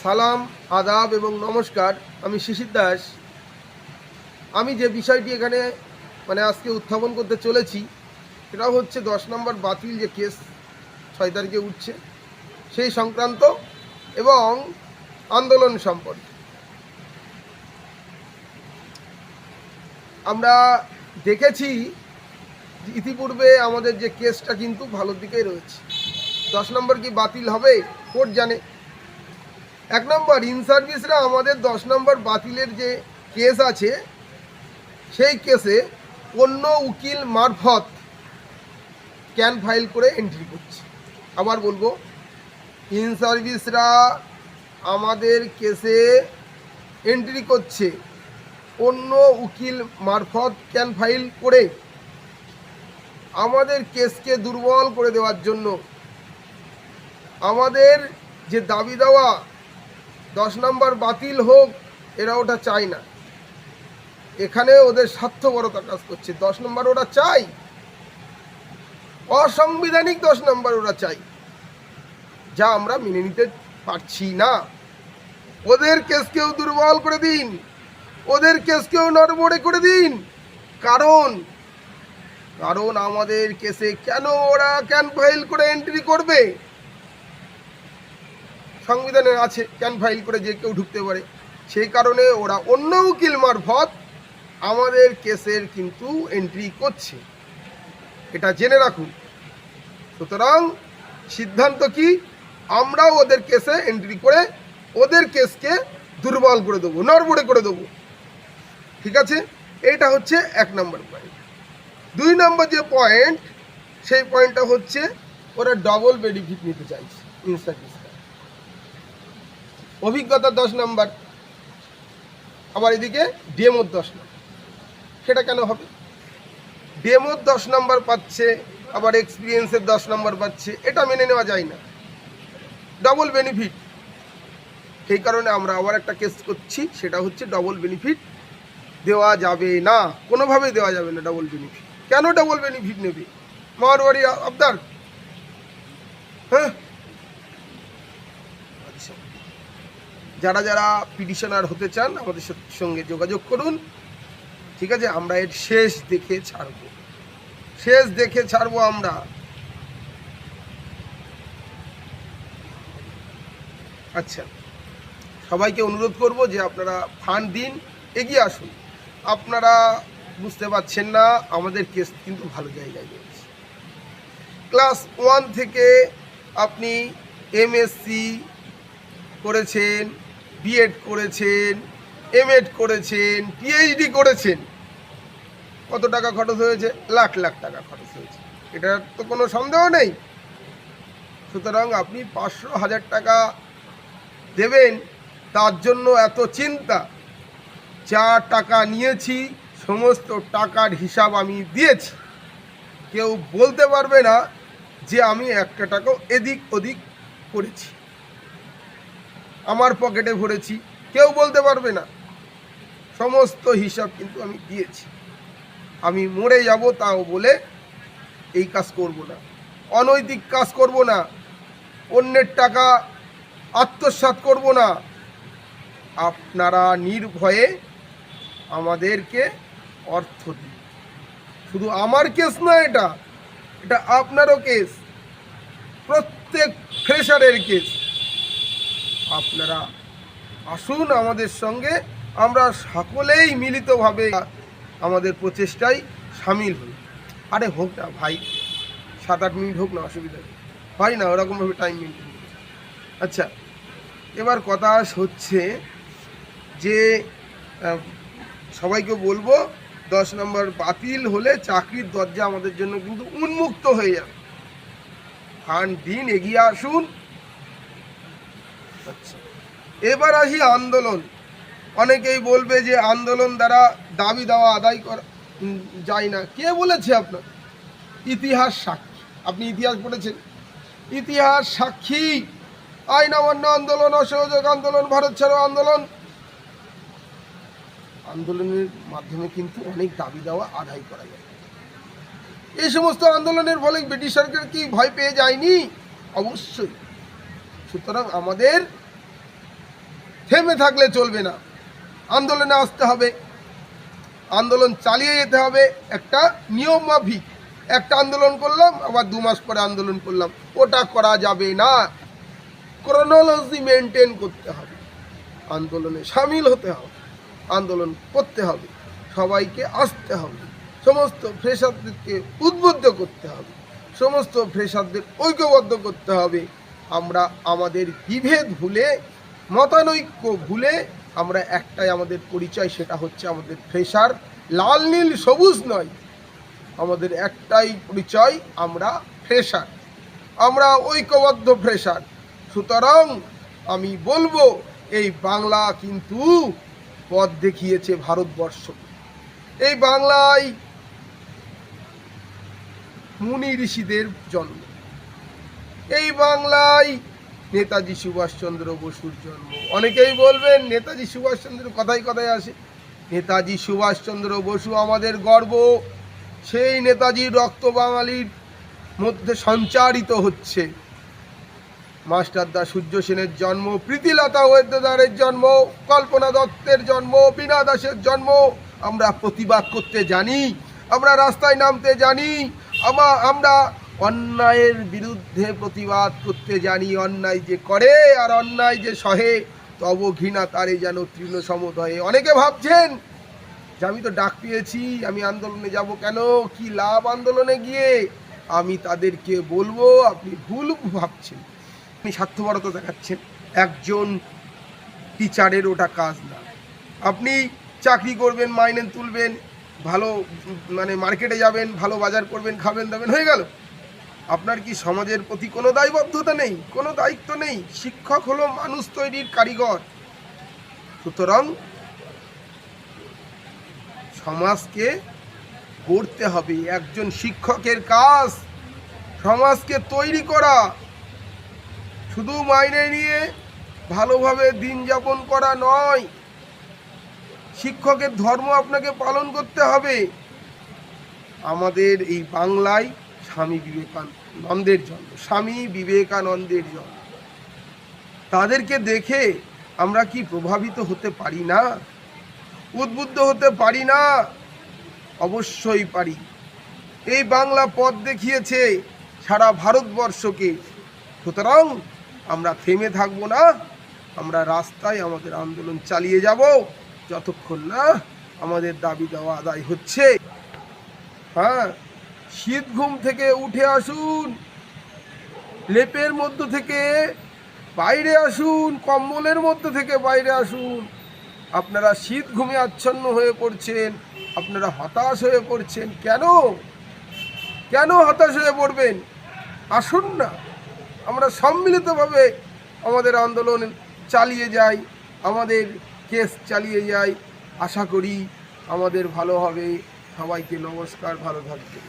সালাম, আদাব এবং নমস্কার। আমি শিশির দাস। আমি যে বিষয়টি এখানে আজকে উত্থাপন করতে চলেছি সেটা হচ্ছে 10 নম্বর বাতিল যে কেস 6 তারিখে উঠছে সেই সংক্রান্ত এবং আন্দোলন সম্পর্কে। আমরা দেখেছি ইতিপূর্বে আমাদের যে কেসটা কিন্তু ভালোর দিকেই রয়েছে। 10 নম্বর কি বাতিল হবে কোর্ট জানে। 1 নম্বর ইন সার্ভিসরা আমাদের 10 নম্বর বাতিলের যে কেস আছে সেই কেসে অন্য উকিল মারফত ক্যান ফাইল করে এন্ট্রি করছে। আবার বলবো, ইন সার্ভিসরা আমাদের কেসে এন্ট্রি করছে অন্য উকিল মারফত ক্যান ফাইল করে আমাদের কেসকে দুর্বল করে দেওয়ার জন্য। আমাদের যে দাবি দেওয়া 10 নম্বর বাতিল হোক, এরা ওটা চায় না। এখানে ওদের স্বার্থপরতা কাজ করছে। 10 নম্বর ওরা চাই, অসাংবিধানিক 10 নম্বর ওরা চাই, যা আমরা মেনে নিতে পারছি না। ওদের কেসকেও দুর্বল করে দিন, ওদের কেসকেও নড়বড়ে করে দিন। কারণ আমাদের কেসে কেন ওরা ক্যান ফাইল করে এন্ট্রি করবে? সংবিধানে আছে ক্যান ফাইল করে যে কেউ ঢুকতে পারে। সেই কারণে ওরা অন্য উকিল মারফত আমাদের কেসের কিন্তু এন্ট্রি করছে, এটা জেনে রাখুন। সুতরাং সিদ্ধান্ত কি, আমরা ওদের কেসে এন্ট্রি করে ওদের কেসকে দুর্বল করে দেবো, নড়বড়ে করে দেবো। ঠিক আছে, এইটা হচ্ছে 1 নম্বর পয়েন্ট। 2 নম্বর যে পয়েন্ট, সেই পয়েন্টটা হচ্ছে ওরা ডবল বেনিফিট নিতে চাইছে। অভিজ্ঞতা 10 নম্বর, আবার এদিকে ডেমোর 10 নম্বর। সেটা কেন হবে? ডেমোর 10 নম্বর পাচ্ছে, আবার এক্সপিরিয়েন্সের 10 নম্বর পাচ্ছে, এটা মেনে নেওয়া যায় না। Double benefit. সেই কারণে আমরা আবার একটা কেস করছি, সেটা হচ্ছে ডবল বেনিফিট দেওয়া যাবে না, কোনোভাবেই দেওয়া যাবে না ডবল বেনিফিট। কেন ডবল বেনিফিট নেবে? মারওয়ারি আবদার। হ্যাঁ, আচ্ছা, যারা যারা পিটিশনার হতে চান আমাদের সঙ্গে যোগাযোগ করুন। ঠিক আছে, আমরা এর শেষ দেখে ছাড়বো আমরা। আচ্ছা, সবাইকে অনুরোধ করব যে আপনারা ফান্ড দিন, এগিয়ে আসুন। আপনারা বুঝতে পারছেন না, আমাদের কেস কিন্তু ভালো জায়গায় রয়েছে। ক্লাস 1 থেকে আপনি এমএসসি করেছেন, বিএড করেছেন, এমএড করেছেন, পিএইচডি করেছেন। কত টাকা খরচ হয়েছে? লাখ লাখ টাকা খরচ হয়েছে, এটার তো কোনো সন্দেহ নেই। সুতরাং আপনি 500,000 টাকা দেবেন, তার জন্য এত চিন্তা? যা টাকা নিয়েছি সমস্ত টাকার হিসাব আমি দিয়েছি। কেউ বলতে পারবে না যে আমি একটা টাকাও এদিক ওদিক করেছি, আমার পকেটে ভরেছি, কেউ বলতে পারবে না। সমস্ত হিসাব কিন্তু আমি দিয়েছি। আমি মরে যাব তাও বলে এই কাজ করব না, অনৈতিক কাজ করব না, অন্যের টাকা আত্মসাৎ করব না। আপনারা নির্ভয়ে আমাদেরকে অর্থ দিন। শুধু আমার কেস না, এটা আপনারও কেস, প্রত্যেক ফ্রেশারের কেস। আপনারা আসুন আমাদের সঙ্গে, আমরা সকলেই মিলিতভাবে আমাদের প্রচেষ্টায় সামিল হই। আরে হোক না ভাই, 7-8 মিনিট হোক না, অসুবিধা নেই। হয় না ওরকমভাবে টাইম মেনটেন করতে। আচ্ছা, এবার কথা হচ্ছে যে সবাইকে বলবো, 10 নম্বর বাতিল হলে চাকরির দরজা আমাদের জন্য কিন্তু উন্মুক্ত হয়ে যাবে। ফান্ড দিন, এগিয়ে আসুন। আচ্ছা, এবার আসি আন্দোলন। অনেকেই বলবে যে আন্দোলন দ্বারা দাবি দেওয়া আদায় করা যায় না। কে বলেছে আপনার? ইতিহাস সাক্ষী। আপনি ইতিহাস পড়েছেন? ইতিহাস সাক্ষী। আইন অমান্য আন্দোলন, অসহযোগ আন্দোলন, ভারত ছাড়ো আন্দোলন, আন্দোলনের মাধ্যমে কিন্তু অনেক দাবি দেওয়া আদায় করা যায়। এই সমস্ত আন্দোলনের ফলে ব্রিটিশ সরকার কি ভয় পেয়ে যায়নি? অবশ্যই। সুতরাং আমাদের থেমে থাকলে চলবে না, আন্দোলনে আসতে হবে, আন্দোলন চালিয়ে যেতে হবে। একটা নিয়ম মাফিক একটা আন্দোলন করলাম, আবার 2 মাস পরে আন্দোলন করলাম, ওটা করা যাবে না। ক্রোনোলজি মেনটেন করতে হবে, আন্দোলনে সামিল হতে হবে, আন্দোলন করতে হবে, সবাইকে আসতে হবে, সমস্ত ফ্রেশারদেরকে উদ্বুদ্ধ করতে হবে, সমস্ত ফ্রেশারদের ঐক্যবদ্ধ করতে হবে। আমরা আমাদের বিভেদ ভুলে, মতানৈক্য ভুলে আমরা একটাই আমাদের পরিচয়, সেটা হচ্ছে আমাদের ফ্রেশার। লাল নীল সবুজ নয়, আমাদের একটাই পরিচয়, আমরা ফ্রেশার, আমরা ঐক্যবদ্ধ ফ্রেশার। সুতরাং আমি বলবো, এই বাংলা কিন্তু পথ দেখিয়েছে ভারতবর্ষ। এই বাংলায় মুনি ঋষিদের জন্ম, এই বাংলায় নেতাজি সুভাষচন্দ্র বসুর জন্ম। অনেকেই বলবেন নেতাজি সুভাষচন্দ্র কথায় কথায় আসে, নেতাজি সুভাষচন্দ্র বসু আমাদের গর্ব, সেই নেতাজির রক্ত বাঙালির মধ্যে সঞ্চারিত হচ্ছে। মাস্টারদা সূর্য সেনের জন্ম, প্রীতিলতা ওয়েদ্যদারের জন্ম, কল্পনা দত্তের জন্ম, বীণা দাসের জন্ম। আমরা প্রতিবাদ করতে জানি, আমরা রাস্তায় নামতে জানি, আমরা অন্যায়ের বিরুদ্ধে প্রতিবাদ করতে জানি। অন্যায় যে করে আর অন্যায় যে সহে, তব ঘৃণা তারে যেন তৃণ সমুদয়ে। অনেকে ভাবছেন যে আমি তো ডাক পেয়েছি, আমি আন্দোলনে যাব কেন, কি লাভ আন্দোলনে গিয়ে? আমি তাদেরকে বলবো, আপনি ভুল ভাবছেন, আপনি স্বার্থপরতা দেখাচ্ছেন। একজন টিচারের ওটা কাজ না। আপনি চাকরি করবেন, মাইনে তুলবেন, ভালো মার্কেটে যাবেন, ভালো বাজার করবেন, খাবেন দাবেন, হয়ে গেল। আপনার কি সমাজের প্রতি কোনো দায়বদ্ধতা নেই, কোনো দায়িত্ব নেই? শিক্ষক হলো মানুষ তৈরির কারিগর। সুতরাং সমাজকে গড়তে হবে। একজন শিক্ষকের কাজ সমাজকে তৈরি করা, শুধু মাইনে নিয়ে ভালোভাবে দিন যাপন করা নয়। শিক্ষকের ধর্ম আপনাকে পালন করতে হবে। আমাদের এই বাংলায় স্বামী বিবেকানন্দের জন্ম, স্বামী বিবেকানন্দের জন্ম। তাদেরকে দেখে আমরা কি প্রভাবিত হতে পারি না, উদ্বুদ্ধ হতে পারি না? অবশ্যই পারি। এই বাংলা পথ দেখিয়েছে সারা ভারতবর্ষকে। সুতরাং আমরা থেমে থাকবো না, আমরা রাস্তায় আমাদের আন্দোলন চালিয়ে যাব যতক্ষণ না আমাদের দাবি দেওয়া আদায় হচ্ছে। হ্যাঁ, শীত ঘুম থেকে উঠে আসুন, লেপের মধ্য থেকে বাইরে আসুন, কম্বলের মধ্য থেকে বাইরে আসুন। আপনারা শীত ঘুমে আচ্ছন্ন হয়ে পড়ছেন, আপনারা হতাশ হয়ে পড়ছেন। কেন হতাশ হয়ে পড়বেন? আসুন না, আমরা সম্মিলিতভাবে আমাদের আন্দোলন চালিয়ে যাই, আমাদের কেস চালিয়ে যাই। আশা করি আমাদের ভালো হবে। সবাইকে নমস্কার, ভালো থাকবেন।